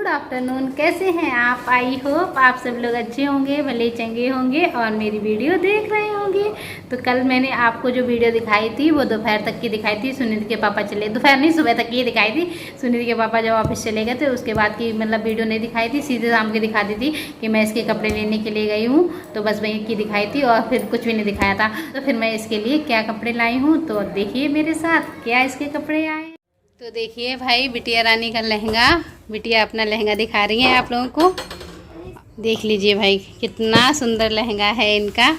Afternoon. कैसे हैं आप? आई होप आप सब लोग अच्छे होंगे, भले चंगे होंगे और मेरी वीडियो देख रहे होंगे। तो कल मैंने आपको जो वीडियो दिखाई थी वो दोपहर तक की दिखाई थी। सुनीति के पापा चले, दोपहर नहीं सुबह तक की दिखाई थी। सुनीति के पापा जब ऑफिस चले गए थे उसके बाद की मतलब वीडियो नहीं दिखाई थी, सीधे शाम की दिखा दी थी कि मैं इसके कपड़े लेने के लिए गई हूँ। तो बस वही की दिखाई थी और फिर कुछ भी नहीं दिखाया था। तो फिर मैं इसके लिए क्या कपड़े लाई हूँ तो देखिए मेरे साथ क्या इसके कपड़े आए। तो देखिए भाई, बिटिया रानी का लहंगा, बिटिया अपना लहंगा दिखा रही है आप लोगों को। देख लीजिए भाई, कितना सुंदर लहंगा है इनका,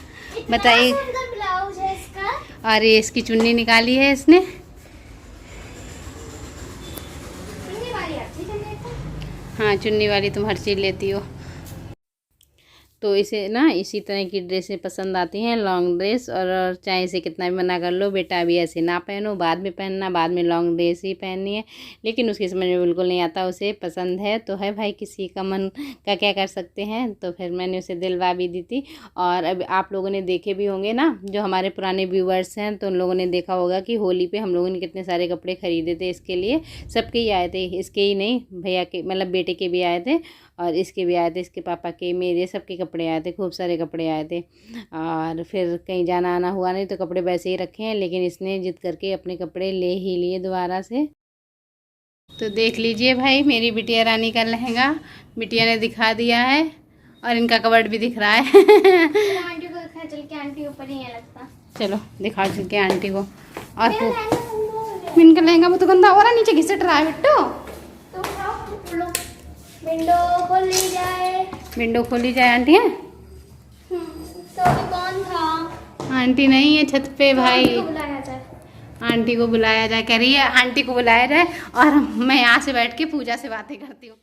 बताइए। ब्लाउज है इसका। और ये इसकी चुन्नी निकाली है इसने। चुन्नी वाली अच्छी चुन्नी है। हाँ, चुन्नी वाली तुम हर चीज़ लेती हो। तो इसे ना इसी तरह की ड्रेसें पसंद आती हैं, लॉन्ग ड्रेस। और चाहे इसे कितना भी मना कर लो, बेटा अभी ऐसे ना पहनो, बाद में पहनना, बाद में लॉन्ग ड्रेस ही पहननी है। लेकिन उसकी समझ में बिल्कुल नहीं आता, उसे पसंद है तो है भाई, किसी का मन का क्या कर सकते हैं। तो फिर मैंने उसे दिलवा भी दी थी। और अब आप लोगों ने देखे भी होंगे ना, जो हमारे पुराने व्यूवर्स हैं, तो उन लोगों ने देखा होगा कि होली पे हम लोगों ने कितने सारे कपड़े खरीदे थे इसके लिए। सबके ही आए थे, इसके ही नहीं, भैया के मतलब बेटे के भी आए थे और इसके भी आए थे, इसके पापा के, मेरे, सबके कपड़े आए थे, खूब सारे कपड़े आए थे। और फिर कहीं जाना आना हुआ नहीं तो कपड़े वैसे ही रखे हैं, लेकिन इसने जिद करके अपने कपड़े ले ही लिए दोबारा से। तो देख लीजिए भाई, मेरी बिटिया रानी का लहंगा बिटिया ने दिखा दिया है और इनका कबर्ड भी दिख रहा है। आंटी को दिखा, चल के आंटी ऊपर ही है लगता। चलो दिखाओ चल के आंटी को। और इनका लहंगा वो तो गंदा हो रहा, नीचे घिसट रहा है बिट्टू। तो विंडो खोली जाए, विंडो खोली जाए आंटी है। तो अभी कौन था? आंटी नहीं है छत पे भाई। आंटी को बुलाया जाए। आंटी को बुलाया जाए, कह रही है आंटी को बुलाया जाए। और मैं यहाँ से बैठ के पूजा से बातें करती हूँ।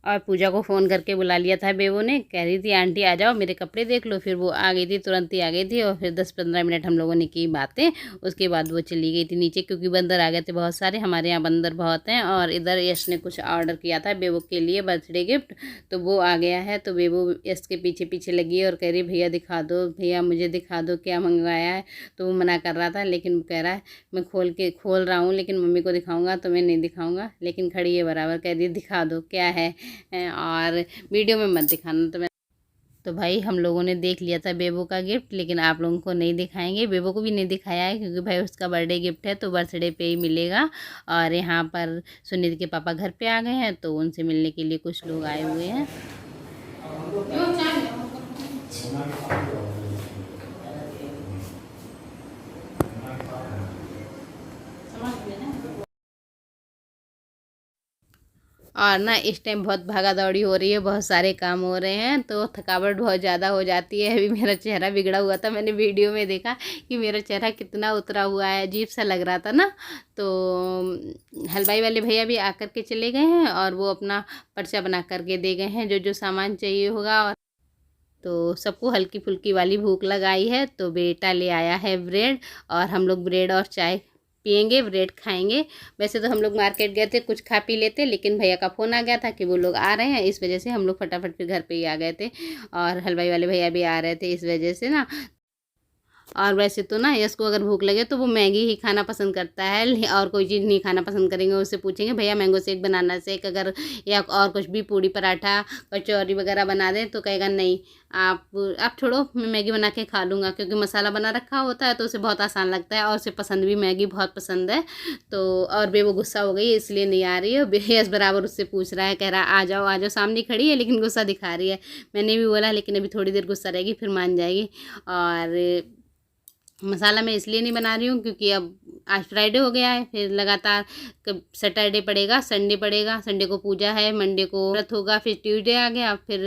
और पूजा को फ़ोन करके बुला लिया था बेबो ने, कह रही थी आंटी आ जाओ मेरे कपड़े देख लो। फिर वो आ गई थी, तुरंत ही आ गई थी। और फिर 10-15 मिनट हम लोगों ने की बातें, उसके बाद वो चली गई थी नीचे, क्योंकि बंदर आ गए थे बहुत सारे। हमारे यहाँ बंदर बहुत हैं। और इधर यश ने कुछ ऑर्डर किया था बेबो के लिए, बर्थडे गिफ्ट, तो वो आ गया है। तो बेबो यश के पीछे पीछे लगी है और कह रही भैया दिखा दो, भैया मुझे दिखा दो क्या मंगवाया है। तो वो मना कर रहा था, लेकिन वो कह रहा है मैं खोल रहा हूँ, लेकिन मम्मी को दिखाऊंगा, तो मैं नहीं दिखाऊंगा। लेकिन खड़ी है बराबर, कह रही दिखा दो क्या है, और वीडियो में मत दिखाना। तो भाई हम लोगों ने देख लिया था बेबो का गिफ्ट, लेकिन आप लोगों को नहीं दिखाएंगे। बेबो को भी नहीं दिखाया है क्योंकि भाई उसका बर्थडे गिफ्ट है तो बर्थडे पे ही मिलेगा। और यहाँ पर सुनीति के पापा घर पे आ गए हैं, तो उनसे मिलने के लिए कुछ लोग आए हुए हैं। और ना इस टाइम बहुत भागा दौड़ी हो रही है, बहुत सारे काम हो रहे हैं, तो थकावट बहुत ज़्यादा हो जाती है। अभी मेरा चेहरा बिगड़ा हुआ था, मैंने वीडियो में देखा कि मेरा चेहरा कितना उतरा हुआ है, अजीब सा लग रहा था ना। तो हलवाई वाले भैया भी आकर के चले गए हैं और वो अपना पर्चा बना करके दे गए हैं, जो जो सामान चाहिए होगा। और तो सबको हल्की फुल्की वाली भूख लगाई है, तो बेटा ले आया है ब्रेड, और हम लोग ब्रेड और चाय पियेंगे, ब्रेड खाएंगे। वैसे तो हम लोग मार्केट गए थे, कुछ खा पी लेते, लेकिन भैया का फ़ोन आ गया था कि वो लोग आ रहे हैं, इस वजह से हम लोग फटाफट फिर घर पे ही आ गए थे। और हलवाई वाले भैया भी आ रहे थे, इस वजह से ना। और वैसे तो ना यश को अगर भूख लगे तो वो मैगी ही खाना पसंद करता है, और कोई चीज़ नहीं खाना पसंद करेंगे। उससे पूछेंगे भैया मैंगो शेक, बनाना शेक, अगर या और कुछ भी, पूड़ी पराठा कचौरी वगैरह बना दें, तो कहेगा नहीं आप छोड़ो, मैं मैगी बना के खा लूँगा। क्योंकि मसाला बना रखा होता है तो उसे बहुत आसान लगता है, और उसे पसंद भी मैगी बहुत पसंद है। तो और बेबो गुस्सा हो गई है इसलिए नहीं आ रही है। यश बराबर उससे पूछ रहा है, कह रहा आ जाओ आ जाओ, सामने खड़ी है लेकिन गुस्सा दिखा रही है। मैंने भी बोला लेकिन अभी थोड़ी देर गुस्सा रहेगी, फिर मान जाएगी। और मसाला मैं इसलिए नहीं बना रही हूँ क्योंकि अब आज फ्राइडे हो गया है, फिर लगातार कब सैटरडे पड़ेगा, संडे पड़ेगा, संडे को पूजा है, मंडे को व्रत होगा, फिर ट्यूसडे आ गया, फिर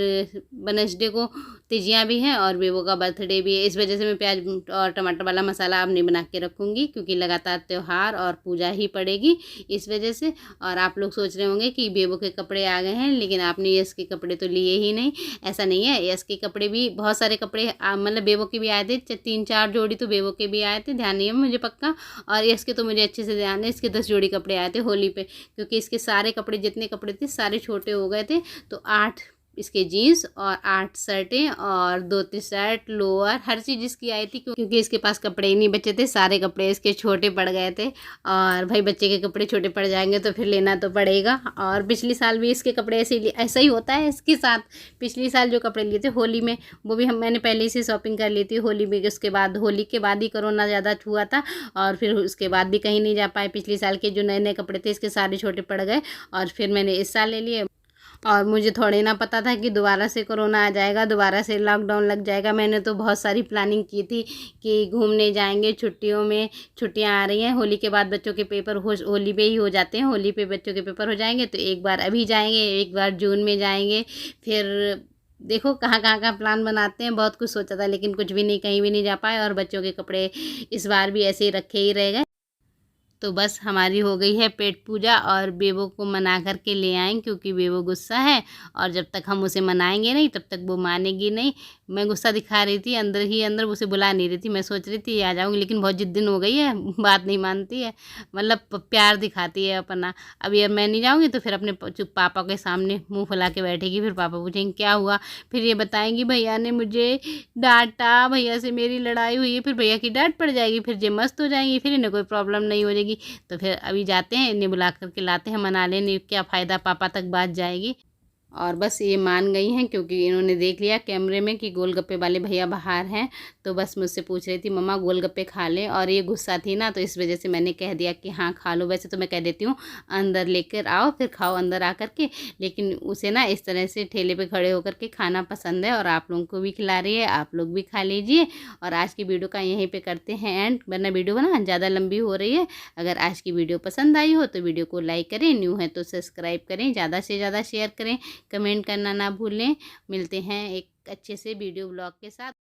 वेडनेसडे को तिजियाँ भी हैं और बेबो का बर्थडे भी है। इस वजह से मैं प्याज और टमाटर वाला मसाला अब नहीं बना के रखूँगी, क्योंकि लगातार त्यौहार और पूजा ही पड़ेगी इस वजह से। और आप लोग सोच रहे होंगे कि बेबो के कपड़े आ गए हैं, लेकिन आपने यश के कपड़े तो लिए ही नहीं। ऐसा नहीं है, यश के कपड़े भी बहुत सारे कपड़े मतलब बेबो के भी आए थे, 3-4 जोड़ी तो बेबो के भी आए थे, ध्यान नहीं है मुझे पक्का। और इसके तो मुझे अच्छे से ध्यान है, इसके 10 जोड़ी कपड़े आए थे होली पे, क्योंकि इसके सारे कपड़े जितने कपड़े थे सारे छोटे हो गए थे, तो 8 इसके जीन्स और 8 शर्टें और 2 टी-शर्ट, लोअर, हर चीज़ इसकी आई थी क्योंकि इसके पास कपड़े ही नहीं बचे थे, सारे कपड़े इसके छोटे पड़ गए थे। और भाई बच्चे के कपड़े छोटे पड़ जाएंगे तो फिर लेना तो पड़ेगा। और पिछली साल भी इसके कपड़े ऐसा ही होता है इसके साथ। पिछली साल जो कपड़े लिए थे होली में, वो भी मैंने पहले से शॉपिंग कर ली थी होली में। उसके बाद होली के बाद ही कोरोना ज़्यादा हुआ था और फिर उसके बाद भी कहीं नहीं जा पाए। पिछले साल के जो नए नए कपड़े थे इसके सारे छोटे पड़ गए और फिर मैंने इस साल ले लिए। और मुझे थोड़े ना पता था कि दोबारा से कोरोना आ जाएगा, दोबारा से लॉकडाउन लग जाएगा। मैंने तो बहुत सारी प्लानिंग की थी कि घूमने जाएंगे छुट्टियों में, छुट्टियां आ रही हैं, होली के बाद बच्चों के पेपर होली पे ही हो जाते हैं, होली पे बच्चों के पेपर हो जाएंगे तो एक बार अभी जाएंगे, एक बार जून में जाएंगे। फिर देखो कहाँ कहाँ का प्लान बनाते हैं। बहुत कुछ सोचा था लेकिन कुछ भी नहीं, कहीं भी नहीं जा पाए और बच्चों के कपड़े इस बार भी ऐसे ही रखे ही रह गए। तो बस हमारी हो गई है पेट पूजा और बेबो को मना करके ले आएँ क्योंकि बेबो गुस्सा है और जब तक हम उसे मनाएंगे नहीं तब तक वो मानेगी नहीं। मैं गुस्सा दिखा रही थी अंदर ही अंदर, उसे बुला नहीं रही थी। मैं सोच रही थी आ जाऊँगी लेकिन बहुत जिद्दीन हो गई है, बात नहीं मानती है, मतलब प्यार दिखाती है अपना। अभी अब मैं नहीं जाऊँगी तो फिर अपने चुप पापा के सामने मुँह फुला के बैठेगी। फिर पापा पूछेंगे क्या हुआ, फिर ये बताएंगी भैया ने मुझे डाँटा, भैया से मेरी लड़ाई हुई है। फिर भैया की डाँट पड़ जाएगी, फिर ये मस्त हो जाएंगी, फिर इन्हें कोई प्रॉब्लम नहीं हो जाएगी। तो फिर अभी जाते हैं, इन्हें बुला करके लाते हैं, मना लेने क्या फ़ायदा, पापा तक बात जाएगी। और बस ये मान गई हैं क्योंकि इन्होंने देख लिया कैमरे में कि गोलगप्पे वाले भैया बाहर हैं। तो बस मुझसे पूछ रही थी मम्मा गोलगप्पे खा लें, और ये गुस्सा थी ना तो इस वजह से मैंने कह दिया कि हाँ खा लो। वैसे तो मैं कह देती हूँ अंदर लेकर आओ फिर खाओ अंदर आ कर के, लेकिन उसे ना इस तरह से ठेले पे खड़े होकर के खाना पसंद है और आप लोगों को भी खिला रही है, आप लोग भी खा लीजिए। और आज की वीडियो का यहीं पर करते हैं एंड, वरना वीडियो ना ज़्यादा लंबी हो रही है। अगर आज की वीडियो पसंद आई हो तो वीडियो को लाइक करें, न्यू है तो सब्सक्राइब करें, ज़्यादा से ज़्यादा शेयर करें, कमेंट करना ना भूलें। मिलते हैं एक अच्छे से वीडियो ब्लॉग के साथ।